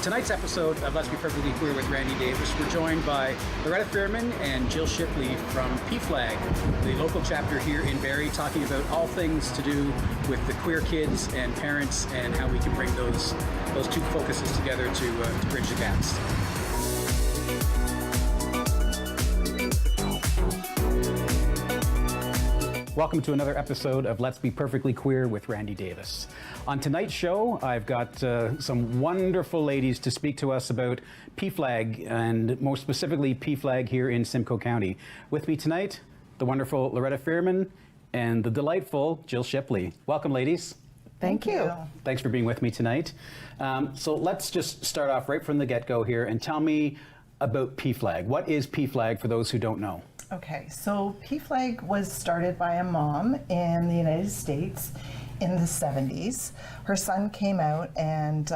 tonight's episode of Let's Be Perfectly Queer with Randy Davis, we're joined by Loretta Thurman and Jill Shipley from Pflag, the local chapter here in Barrie, talking about all things to do with the queer kids and parents and how we can bring those two focuses together to bridge the gaps. Welcome to another episode of Let's Be Perfectly Queer with Randy Davis. On tonight's show, I've got some wonderful ladies to speak to us about Pflag, and more specifically Pflag here in Simcoe County. With me tonight, the wonderful Loretta Thurman and the delightful Jill Shipley. Welcome, ladies. Thank you. Thanks for being with me tonight. So let's just start off right from the get-go here and tell me about Pflag. What is Pflag for those who don't know? Okay, so Pflag was started by a mom in the United States in the 70s. Her son came out and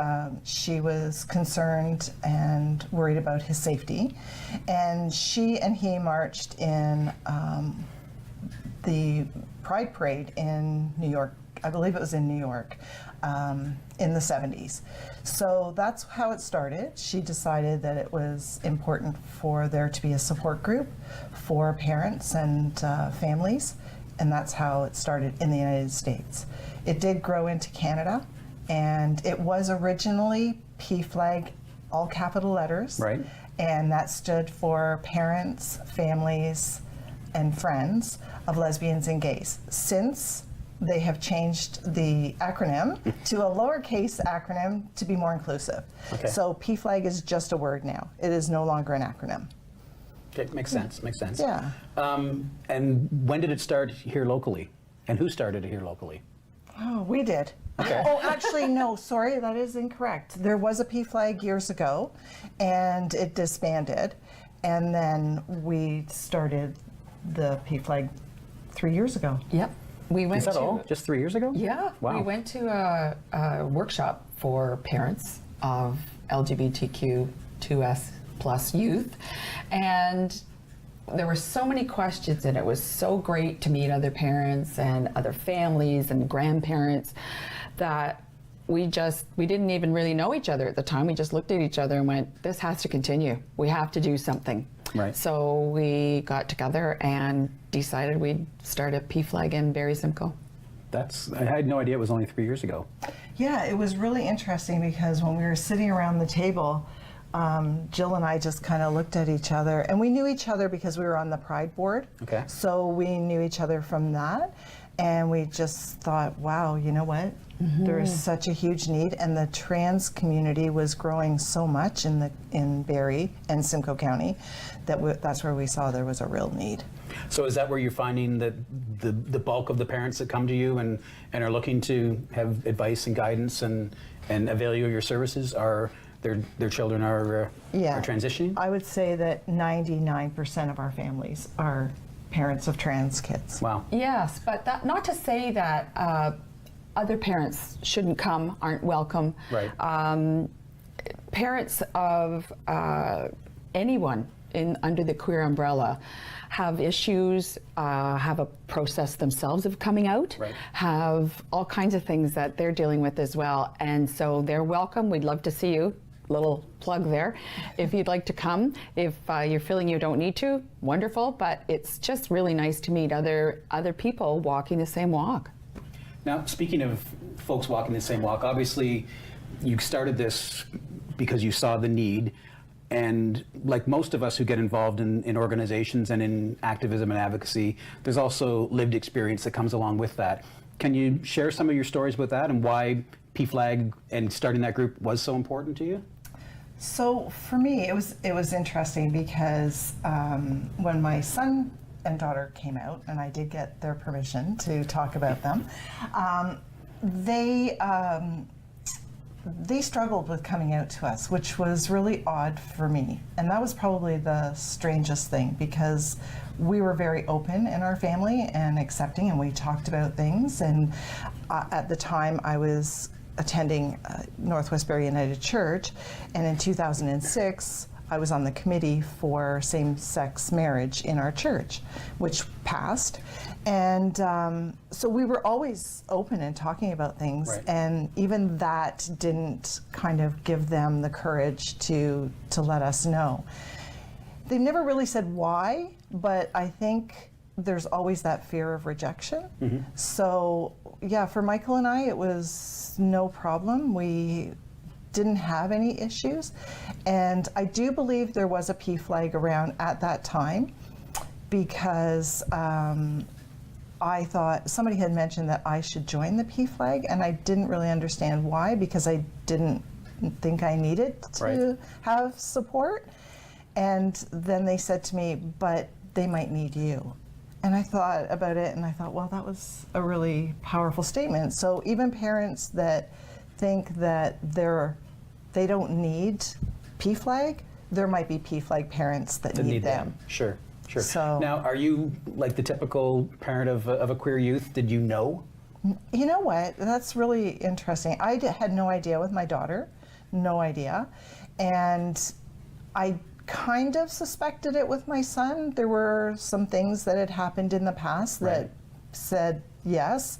she was concerned and worried about his safety. And she and he marched in the Pride Parade in New York. I believe it was in New York in the 70s. So that's how it started. She decided that it was important for there to be a support group for parents and families, and that's how it started in the United States. It did grow into Canada, and it was originally Pflag, all capital letters, right? And that stood for Parents, Families, and Friends of Lesbians and Gays. Since they have changed the acronym to a lowercase acronym to be more inclusive. Okay. So Pflag is just a word now. It is no longer an acronym. Okay, makes sense, makes sense. Yeah. And when did it start here locally? And who started it here locally? Oh, we did. Okay. Oh, actually, no, sorry, that is incorrect. There was a Pflag years ago, and it disbanded. And then we started the Pflag 3 years ago. Yep. We went Is that all? Just 3 years ago? Yeah. Wow. We went to a workshop for parents of LGBTQ2S plus youth, and there were so many questions, and it was so great to meet other parents and other families and grandparents that we didn't even really know each other at the time. We just looked at each other and went, this has to continue. We have to do something. Right. So we got together and decided we'd start a Pflag in Barrie Simcoe. I had no idea it was only 3 years ago. Yeah, it was really interesting because when we were sitting around the table, Jill and I just kind of looked at each other, and we knew each other because we were on the Pride board. Okay. So we knew each other from that, and we just thought, wow, you know what? Mm-hmm. There is such a huge need, and the trans community was growing so much in Barrie and Simcoe County that that's where we saw there was a real need. So is that where you're finding that the bulk of the parents that come to you and are looking to have advice and guidance and avail you of your services are their children are transitioning? I would say that 99% of our families are parents of trans kids. Wow. Yes, but not to say that other parents shouldn't come, aren't welcome. Right. Parents of anyone under the queer umbrella have issues, have a process themselves of coming out, right. Have all kinds of things that they're dealing with as well. And so they're welcome. We'd love to see you. Little plug there. If you'd like to come, if you're feeling you don't need to, wonderful, but it's just really nice to meet other people walking the same walk. Now, speaking of folks walking the same walk, obviously you started this because you saw the need, and like most of us who get involved in organizations and in activism and advocacy, there's also lived experience that comes along with that. Can you share some of your stories with that and why Pflag and starting that group was so important to you? So for me, it was interesting because when my son and daughter came out, and I did get their permission to talk about them, they struggled with coming out to us, which was really odd for me. And that was probably the strangest thing because we were very open in our family and accepting, and we talked about things. And at the time I was attending Northwest Barrie United Church, and in 2006 I was on the committee for same-sex marriage in our church, which passed. And so we were always open and talking about things. Right. And even that didn't kind of give them the courage to let us know. They never really said why, but I think there's always that fear of rejection. So yeah, for Michael and I, it was no problem. We didn't have any issues. And I do believe there was a Pflag around at that time, because I thought somebody had mentioned that I should join the Pflag, and I didn't really understand why, because I didn't think I needed to have support. And then they said to me, but they might need you. And I thought about it, and I thought, well, that was a really powerful statement. So even parents that think that they don't need Pflag, there might be Pflag parents that need them. Sure, sure. So, now, are you like the typical parent of a queer youth? Did you know? you know what? That's really interesting. I had no idea with my daughter, no idea. And I kind of suspected it with my son. There were some things that had happened in the past that said yes,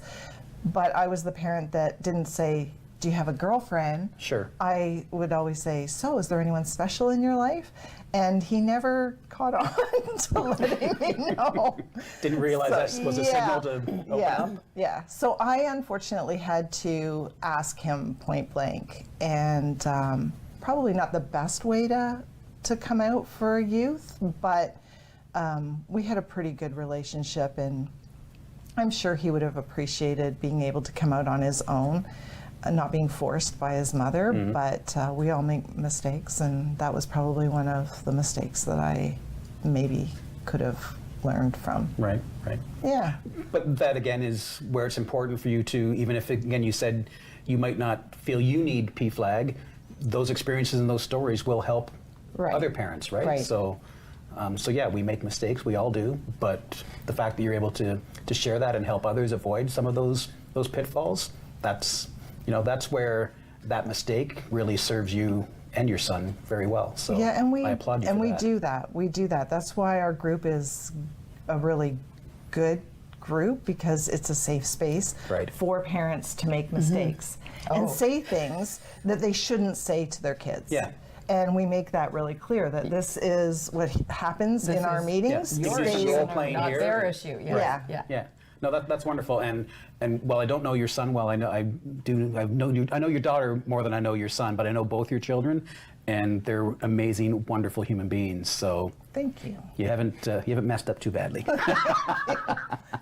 but I was the parent that didn't say, do you have a girlfriend? Sure. I would always say, so is there anyone special in your life? And he never caught on to letting me know. Didn't realize that was a signal to open up? Yeah. So I unfortunately had to ask him point blank, and probably not the best way to come out for youth, but we had a pretty good relationship, and I'm sure he would have appreciated being able to come out on his own, not being forced by his mother, but we all make mistakes, and that was probably one of the mistakes that I maybe could have learned from. Right, right. Yeah. But that again is where it's important for you to, even if again you said you might not feel you need Pflag, those experiences and those stories will help other parents, right? Right. So, so yeah, we make mistakes, we all do, but the fact that you're able to share that and help others avoid some of those pitfalls, that's, you know, that's where that mistake really serves you and your son very well. So yeah, and I applaud you for we that. do that. We do that. That's why our group is a really good group, because it's a safe space for parents to make mistakes and say things that they shouldn't say to their kids. Yeah. And we make that really clear, that this is what happens in our meetings. Your stays issue, in playing not here. their issue. Yeah. Yeah. No, that's wonderful. And while I don't know your son well, I know your daughter more than I know your son, but I know both your children, and they're amazing, wonderful human beings. So Thank you. you haven't messed up too badly.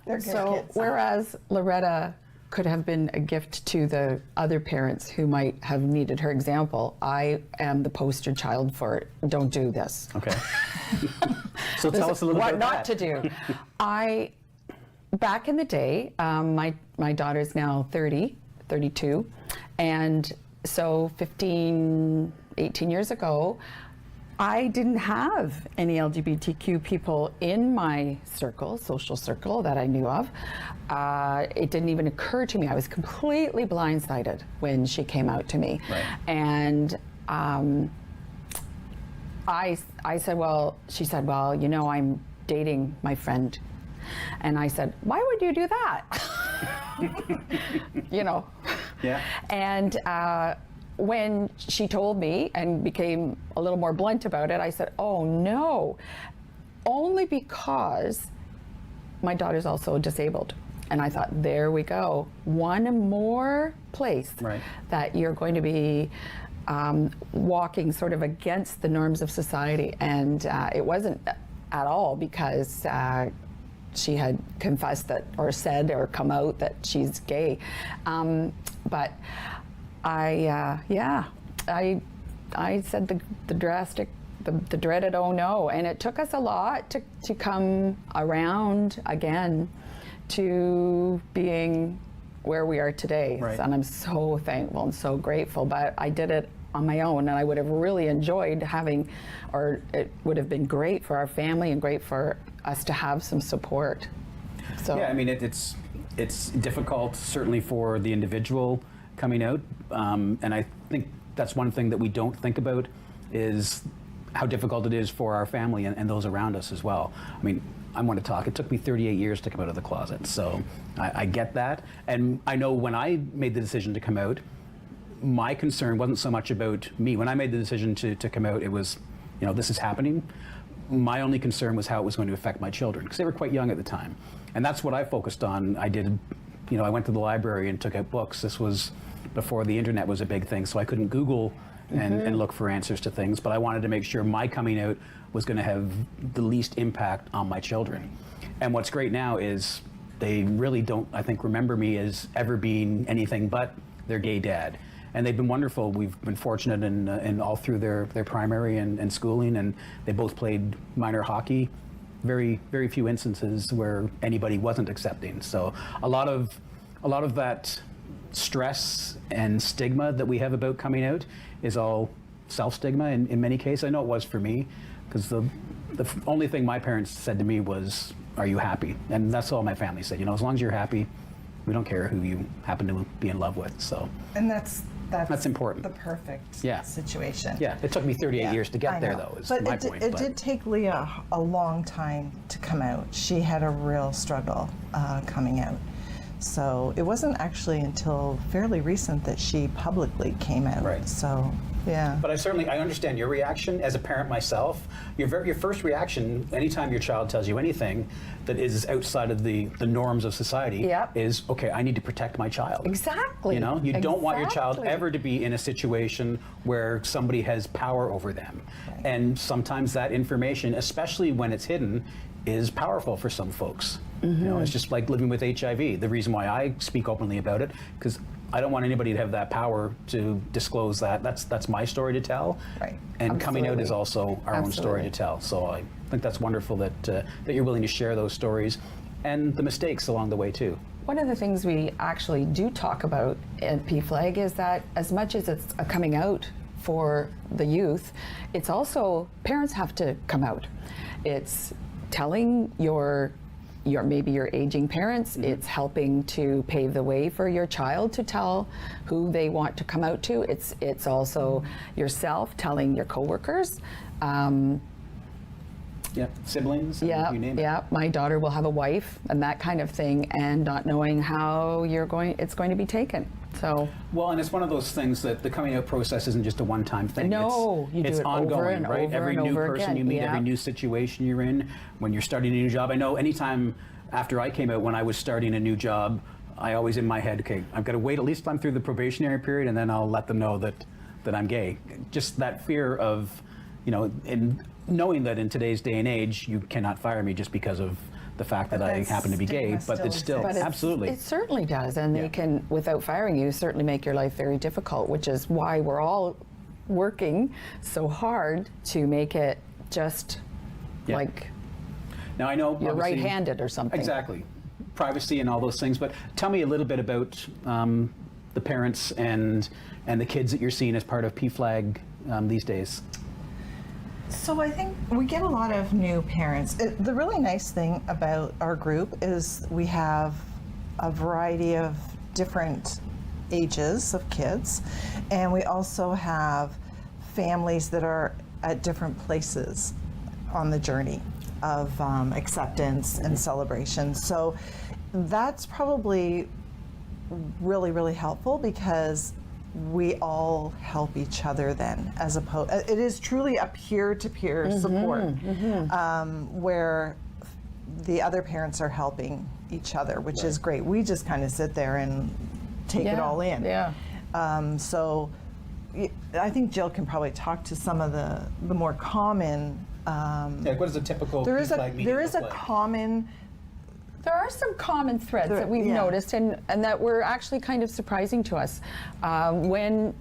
They're good So kids. whereas Loretta could have been a gift to the other parents who might have needed her example, I am the poster child for don't do this. Okay. So tell us a little bit What about not that. to do. Back in the day, my daughter's now 32, and so 18 years ago, I didn't have any LGBTQ people in my social circle that I knew of. It didn't even occur to me. I was completely blindsided when she came out to me. Right. And I said, well, she said, well, you know, I'm dating my friend. And I said, why would you do that? You know. Yeah. And when she told me and became a little more blunt about it, I said, oh no, only because my daughter's also disabled. And I thought, there we go, one more place that you're going to be walking sort of against the norms of society. And it wasn't at all because she had confessed that, or said, or come out that she's gay. But I said the drastic, the dreaded oh no, and it took us a lot to come around again to being where we are today. Right. And I'm so thankful and so grateful, but I did it on my own, and I would have really enjoyed having, or it would have been great for our family and great for us to have some support. So Yeah, I mean, it's difficult, certainly for the individual coming out, and I think that's one thing that we don't think about is how difficult it is for our family and those around us as well. I mean, I want to talk. It took me 38 years to come out of the closet, so I get that. And I know when I made the decision to come out, my concern wasn't so much about me. When I made the decision to come out, it was, you know, this is happening. My only concern was how it was going to affect my children, because they were quite young at the time. And that's what I focused on. I did, you know, I went to the library and took out books. This was before the internet was a big thing, so I couldn't Google and look for answers to things, but I wanted to make sure my coming out was going to have the least impact on my children. And what's great now is they really don't, I think, remember me as ever being anything but their gay dad. And they've been wonderful. We've been fortunate in all through their primary and schooling, and they both played minor hockey. Very, very few instances where anybody wasn't accepting. So a lot of that stress and stigma that we have about coming out is all self-stigma in many cases. I know it was for me, because the only thing my parents said to me was, "Are you happy?" And that's all my family said. You know, as long as you're happy, we don't care who you happen to be in love with. So. And that's important. The perfect Yeah. situation. Yeah, it took me 38 years to get I there, know. though, is but my it point. It did take Leah a long time to come out. She had a real struggle coming out. So it wasn't actually until fairly recent that she publicly came out. Right. So, yeah. But I understand your reaction as a parent myself. Your first reaction, anytime your child tells you anything that is outside of the norms of society, Yep. is, okay, I need to protect my child. Exactly. You know, you don't want your child Exactly. ever to be in a situation where somebody has power over them. Right. And sometimes that information, especially when it's hidden, is powerful for some folks. You know, it's just like living with HIV. The reason why I speak openly about it, because I don't want anybody to have that power to disclose that. That's my story to tell. Right. And coming out is Absolutely. also our own story to Absolutely. tell. So I think that's wonderful that you're willing to share those stories and the mistakes along the way too. One of the things we actually do talk about at Pflag is that as much as it's a coming out for the youth, it's also parents have to come out. It's telling your maybe your aging parents, it's helping to pave the way for your child to tell who they want to come out to. It's also yourself telling your coworkers. Yeah, siblings, Yeah, you name it. yeah. My daughter will have a wife and that kind of thing, and not knowing how it's going to be taken. So Well, and it's one of those things that the coming out process isn't just a one-time thing. No, you do it's it over ongoing, and right? over Every and new over person again, you meet, yeah. every new situation you're in, when you're starting a new job. I know anytime after I came out, when I was starting a new job, I always in my head, okay, I've got to wait at least I'm through the probationary period, and then I'll let them know that I'm gay. Just that fear of, you know, in knowing that in today's day and age, you cannot fire me just because of the fact that I that happen to be gay, stigma but it's still still, But absolutely. it certainly does, and Yeah. they can, without firing you, certainly make your life very difficult, which is why we're all working so hard to make it just Yeah. like Now I know you're obviously- right-handed or something. Exactly. Privacy and all those things. But tell me a little bit about the parents and the kids that you're seeing as part of Pflag these days. So I think we get a lot of new parents. The really nice thing about our group is we have a variety of different ages of kids, and we also have families that are at different places on the journey of acceptance and celebration. So that's probably really, really helpful, because we all help each other then, as opposed, it is truly a peer-to-peer support, where the other parents are helping each other, which is great. We just kind of sit there and take it Yeah, all in. yeah. So I think Jill can probably talk to some of the more common. What is a typical There is Pflag meeting there is a look like? common. There are some common threads that we've yeah. noticed and that were actually kind of surprising to us. When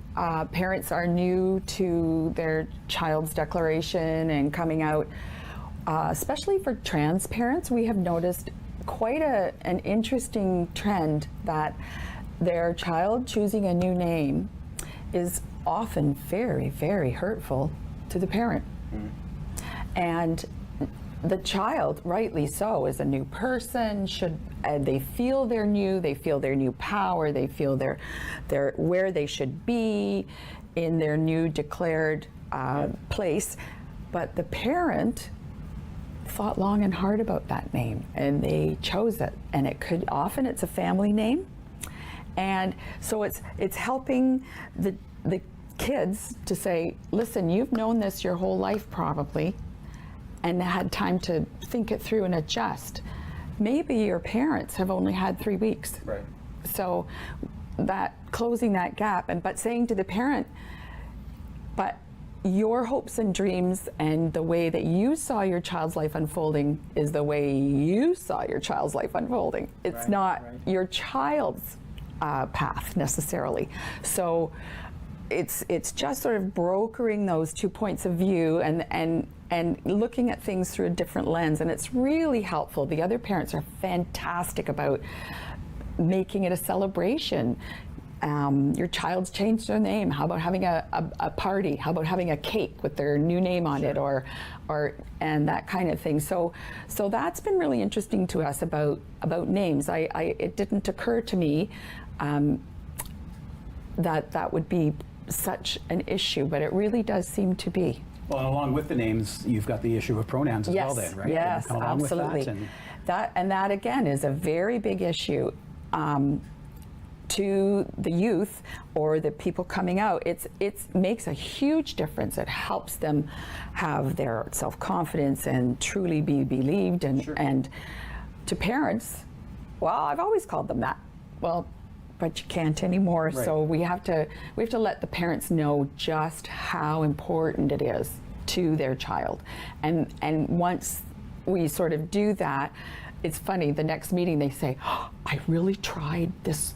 parents are new to their child's declaration and coming out, especially for trans parents, we have noticed quite an interesting trend that their child choosing a new name is often very, very hurtful to the parent. And the child, rightly so, is a new person. They feel they're new. They feel their new power. They feel their where they should be in their new declared place. But the parent thought long and hard about that name, and they chose it. And often it's a family name, and so it's helping the kids to say, listen, you've known this your whole life probably, and had time to think it through and adjust. Maybe your parents have only had 3 weeks. Right. So that closing that gap, but saying to the parent, but your hopes and dreams and the way that you saw your child's life unfolding is the way you saw your child's life unfolding. It's not your child's path necessarily. So it's just sort of brokering those 2 points of view and looking at things through a different lens, and it's really helpful. The other parents are fantastic about making it a celebration. Your child's changed their name. How about having a party? How about having a cake with their new name on it, or and that kind of thing. So that's been really interesting to us about names. It didn't occur to me that would be such an issue, but it really does seem to be. Well, and along with the names, you've got the issue of pronouns as well then, right? Yes, Come along with that, absolutely. That again is a very big issue to the youth or the people coming out. It makes a huge difference. It helps them have their self-confidence and truly be believed. And to parents, well, I've always called them that. Well, but you can't anymore. Right. So we have to let the parents know just how important it is to their child. And once we sort of do that, it's funny, the next meeting they say, oh, I really tried this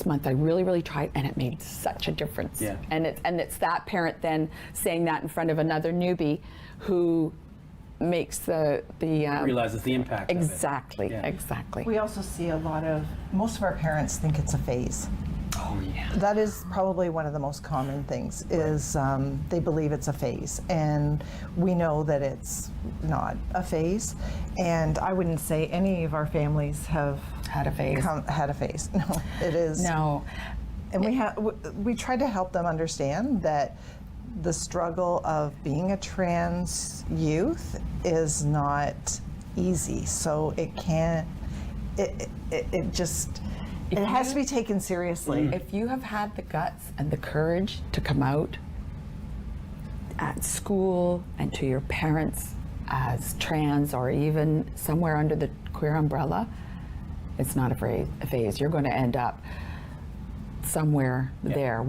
month. I really tried, and it made such a difference. Yeah. And it's that parent then saying that in front of another newbie who makes realizes the impact exactly, of it. Yeah. Exactly. We also see most of our parents think it's a phase. Oh yeah. That is probably one of the most common things, is they believe it's a phase. And we know that it's not a phase. And I wouldn't say any of our families have Had a phase. had a phase. No, it is. No. And we try to help them understand that the struggle of being a trans youth is not easy. So it has to be taken seriously. If you have had the guts and the courage to come out at school and to your parents as trans, or even somewhere under the queer umbrella, it's not a phase. You're going to end up somewhere there.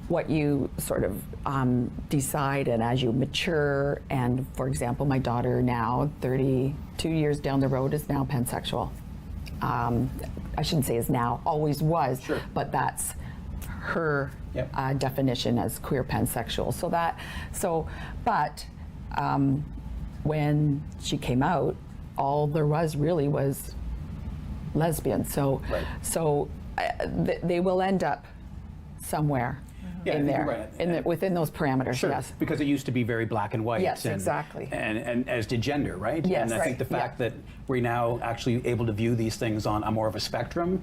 What you sort of decide, and as you mature, and for example, my daughter now, 32 years down the road, is now pansexual. I shouldn't say is now, always was, Sure. but that's her definition as queer pansexual. But when she came out, all there was really was lesbian. They will end up somewhere in there, within those parameters. Sure, Yes. because it used to be very black and white. Yes, exactly. And as did gender, right? Yes, and I think the fact that we're now actually able to view these things on a more of a spectrum,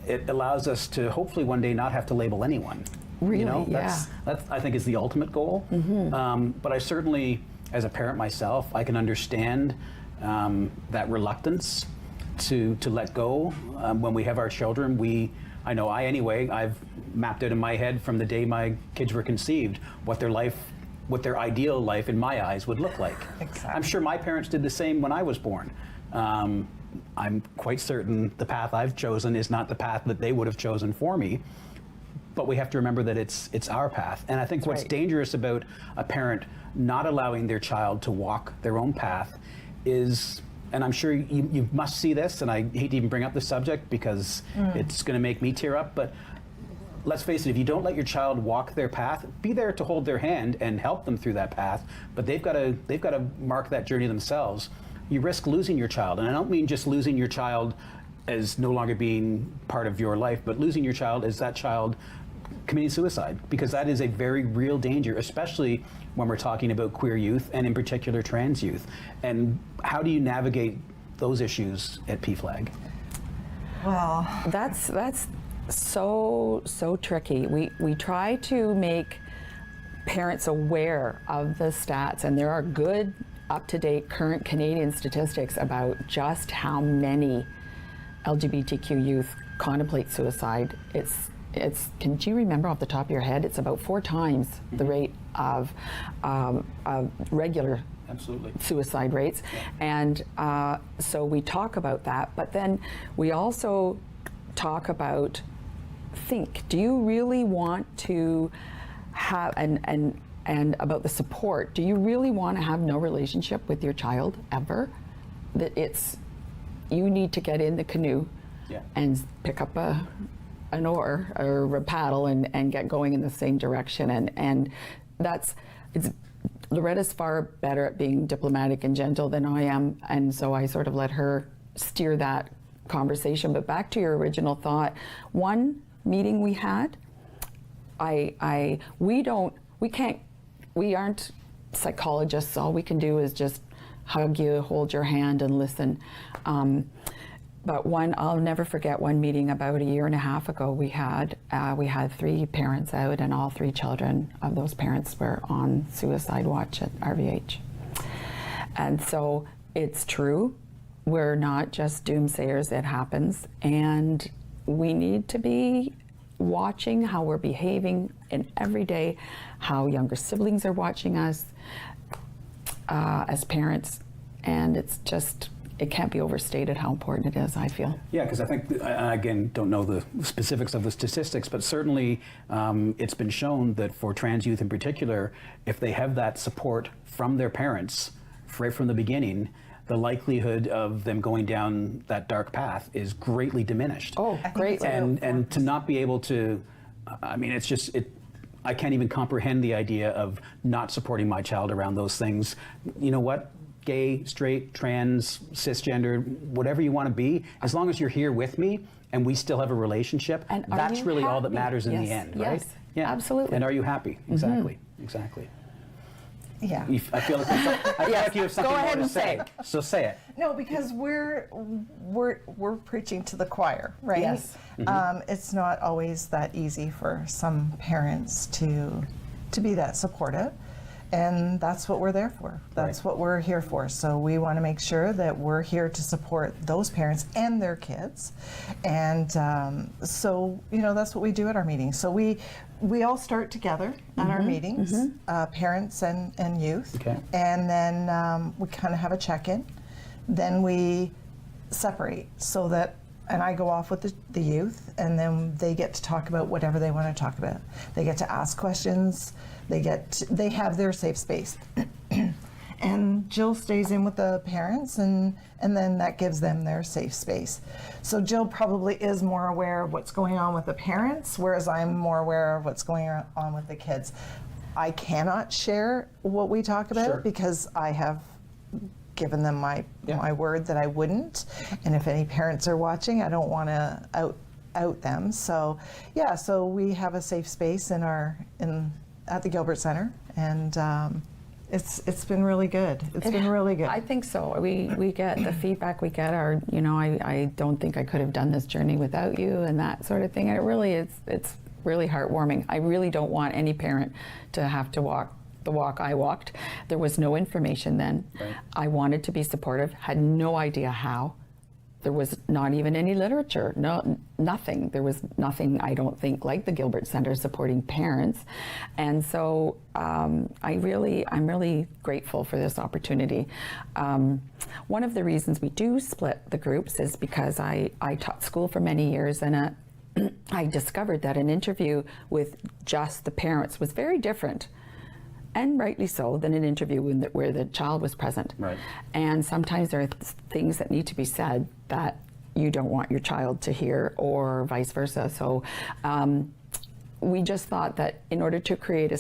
it allows us to hopefully one day not have to label anyone. Really, That's I think is the ultimate goal. But I certainly, as a parent myself, I can understand that reluctance to let go. When we have our children, I've mapped out in my head from the day my kids were conceived what their ideal life in my eyes would look like. Exactly. I'm sure my parents did the same when I was born. I'm quite certain the path I've chosen is not the path that they would have chosen for me. But we have to remember that it's our path. And I think what's dangerous about a parent not allowing their child to walk their own path is, and I'm sure you must see this, and I hate to even bring up the subject because it's going to make me tear up, but let's face it, if you don't let your child walk their path, be there to hold their hand and help them through that path, but they've got to mark that journey themselves. You risk losing your child, and I don't mean just losing your child as no longer being part of your life, but losing your child as that child committing suicide, because that is a very real danger, especially when we're talking about queer youth and in particular trans youth. And how do you navigate those issues at Pflag? Well, That's so tricky. We try to make parents aware of the stats, and there are good, up-to-date, current Canadian statistics about just how many LGBTQ youth contemplate suicide. Can you remember off the top of your head? It's about 4 times the rate of regular Absolutely. suicide rates. And so we talk about that, but then we also talk about, do you really want to have, and about the support, do you really want to have no relationship with your child ever? That you need to get in the canoe and pick up an oar or a paddle and get going in the same direction. And Loretta's far better at being diplomatic and gentle than I am, and so I sort of let her steer that conversation. But back to your original thought, one meeting we had, we aren't psychologists. All we can do is just hug you, hold your hand, and listen. But I'll never forget one meeting about a year and a half ago we had 3 parents out, and all 3 children of those parents were on suicide watch at RVH. And so it's true, we're not just doomsayers, it happens, and we need to be watching how we're behaving in every day, how younger siblings are watching us as parents, and it can't be overstated how important it is, I feel. Yeah, because I think, I again, don't know the specifics of the statistics, but certainly it's been shown that for trans youth in particular, if they have that support from their parents right from the beginning, the likelihood of them going down that dark path is greatly diminished. Oh, greatly. And to not be able to, I mean, I can't even comprehend the idea of not supporting my child around those things. You know what? Gay, straight, trans, cisgender, whatever you want to be, as long as you're here with me and we still have a relationship, and that's really all that happy? matters in Yes, the end, yes, right? Yeah, absolutely. And are you happy? Exactly, exactly. Yeah. I feel like you have something Go more ahead to and say. So say it. No, because we're preaching to the choir, right? Yes. It's not always that easy for some parents to be that supportive, and that's what we're there for. That's what we're here for. So we want to make sure that we're here to support those parents and their kids, and so that's what we do at our meetings. So we all start together at our meetings, parents and youth, and then we kind of have a check-in. Then we separate so that, and I go off with the youth, and then they get to talk about whatever they want to talk about. They get to ask questions. They have their safe space. And Jill stays in with the parents, and then that gives them their safe space. So Jill probably is more aware of what's going on with the parents, whereas I'm more aware of what's going on with the kids. I cannot share what we talk about because I have given them my word that I wouldn't. And if any parents are watching, I don't want to out them. So so we have a safe space at the Gilbert Center, and it's been really good. It's been really good. I think so. We get the feedback we get are, I don't think I could have done this journey without you, and that sort of thing. And it's really heartwarming. I really don't want any parent to have to walk the walk I walked. There was no information then. Right. I wanted to be supportive, had no idea how. There was not even any literature, nothing. There was nothing, I don't think, like the Gilbert Center supporting parents. And so I'm really grateful for this opportunity. One of the reasons we do split the groups is because I taught school for many years, and I discovered that an interview with just the parents was very different, and rightly so, than an interview where the child was present. Right. And sometimes there are things that need to be said that you don't want your child to hear, or vice versa. So we just thought that in order to create a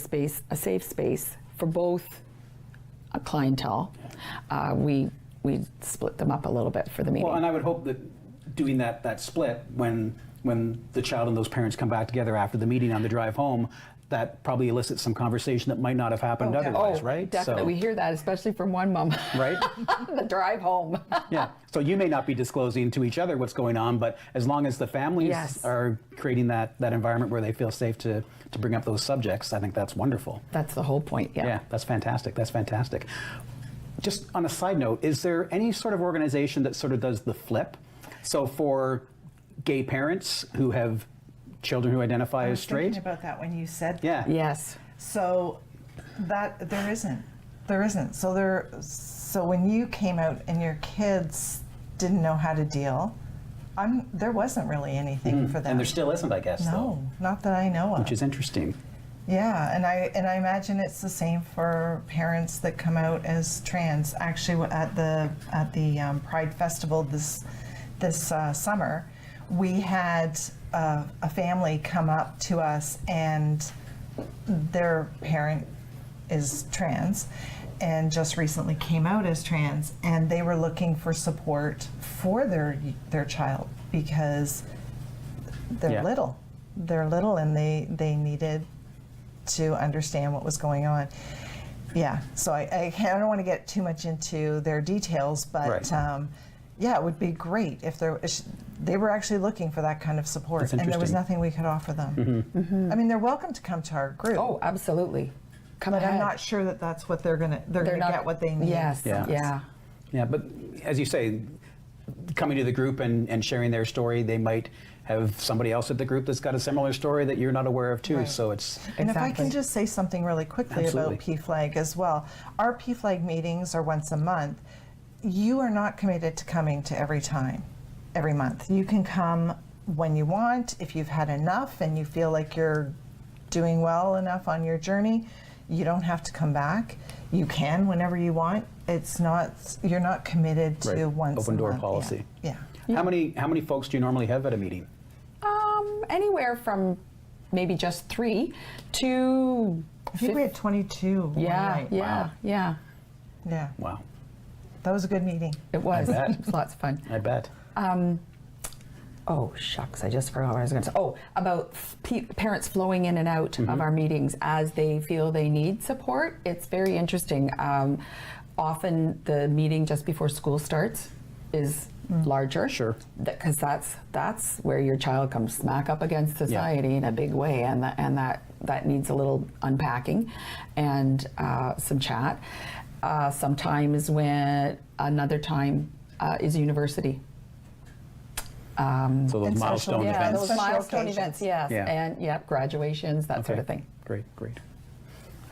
safe space for both a clientele, we split them up a little bit for the meeting. Well, and I would hope that doing that split, when the child and those parents come back together after the meeting on the drive home, that probably elicits some conversation that might not have happened Oh, otherwise, Oh, right? definitely. We hear that, especially from one mom. Right? The drive home. Yeah. So you may not be disclosing to each other what's going on, but as long as the families Yes. are creating that environment where they feel safe to bring up those subjects, I think that's wonderful. That's the whole point. Yeah. Yeah, that's fantastic. That's fantastic. Just on a side note, is there any sort of organization that sort of does the flip? So for gay parents who have children who identify I as was straight? thinking about that when you said Yeah. Yes. So that there isn't. So when you came out and your kids didn't know how to deal, there wasn't really anything for them. And there still isn't, I guess, though, no, not that I know of. which is interesting. Yeah, and I imagine it's the same for parents that come out as trans. Actually, at the Pride Festival this summer, we had a family come up to us, and their parent is trans and just recently came out as trans, and they were looking for support for their child because they're Yeah. little. They're little, and they needed to understand what was going on. Yeah, so I don't want to get too much into their details, but Right. yeah, it would be great if they were actually looking for that kind of support, That's and there was interesting. nothing we could offer them. I mean, they're welcome to come to our group, Oh, absolutely. Come but ahead. I'm not sure that that's what they're gonna get what they need. Yes. Yeah. Yeah. Yeah, but as you say, coming to the group and sharing their story, they might have somebody else at the group that's got a similar story that you're not aware of too. Right. So it's And if I Exactly. can just say something really quickly Absolutely. about Pflag as well. Our Pflag meetings are once a month. You are not committed to coming to every month. You can come when you want. If you've had enough and you feel like you're doing well enough on your journey, you don't have to come back. You can whenever you want. You're not committed to Right. once Open a door month. policy. Yeah. How many folks do you normally have at a meeting? Anywhere from maybe just 3 to I think we had 22 one yeah, night. yeah, yeah. Yeah. Wow, That was a good meeting. It was. bet. It was lots of fun. I bet. Oh, shucks, I just forgot what I was going to say. Oh, about parents flowing in and out of our meetings as they feel they need support. It's very interesting. Often the meeting just before school starts is larger. Sure. Because that's where your child comes smack up against society in a big way, and that needs a little unpacking and some chat. Sometimes another time is university. So those And milestone social- Yeah, events. those Special milestone occasions. events, yes. Yeah. And graduations, that sort of thing. Great, great.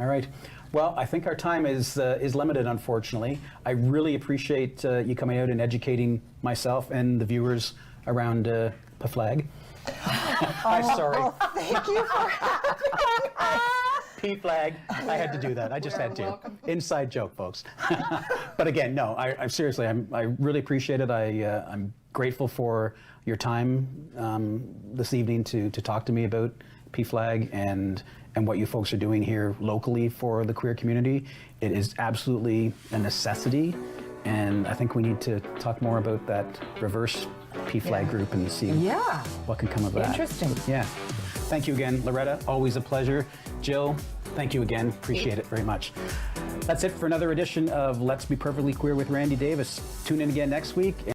All right. Well, I think our time is limited, unfortunately. I really appreciate you coming out and educating myself and the viewers around Pflag. I'm sorry. Thank you for Pflag. I had to do that. I just had to. welcome. Inside joke, folks. But again, no. I seriously, I really appreciate it. I'm grateful for your time this evening to talk to me about Pflag and what you folks are doing here locally for the queer community. It is absolutely a necessity, and I think we need to talk more about that reverse Pflag group and see Yeah. what can come of that. Interesting. Yeah. Thank you again, Loretta. Always a pleasure. Jill, thank you again. Appreciate it very much. That's it for another edition of Let's Be Perfectly Queer with Randy Davis. Tune in again next week.